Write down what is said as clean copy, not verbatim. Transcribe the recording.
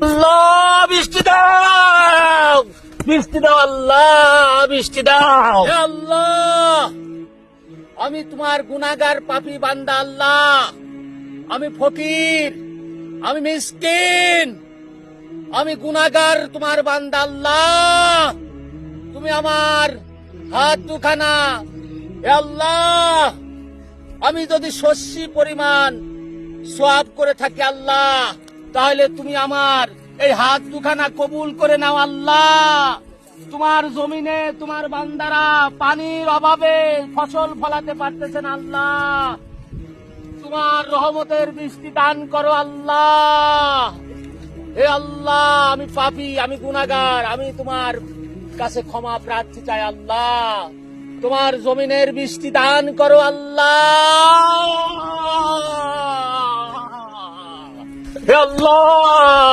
আল্লাহ বৃষ্টি দাও, বৃষ্টি দাও, আল্লাহ বৃষ্টি দাও। হে আল্লাহ, আমি তোমার গুনাহগার পাপী বান্দা আল্লাহ, আমি ফকির, আমি মিসকিন, আমি গুনাহগার তোমার বান্দা আল্লাহ, তুমি আমার হাত দুখানা। হে আল্লাহ, আমি যদি শস্যি পরিমাণ সওয়াব করে থাকি আল্লাহ, তাহলে তুমি আমার এই হাত দুখানা কবুল করে নাও আল্লাহ। তোমার জমিনে তোমার বান্দারা পানির অভাবে ফসল ফলাতে পারতেছে না আল্লাহ, তোমার রহমতের বৃষ্টি দান করো আল্লাহ। হে আল্লাহ, আমি পাপী, আমি গুনাহগার, আমি তোমার কাছে ক্ষমা প্রার্থী চাই আল্লাহ। তোমার জমিনের বৃষ্টি দান করো আল্লাহ। হে আল্লাহ।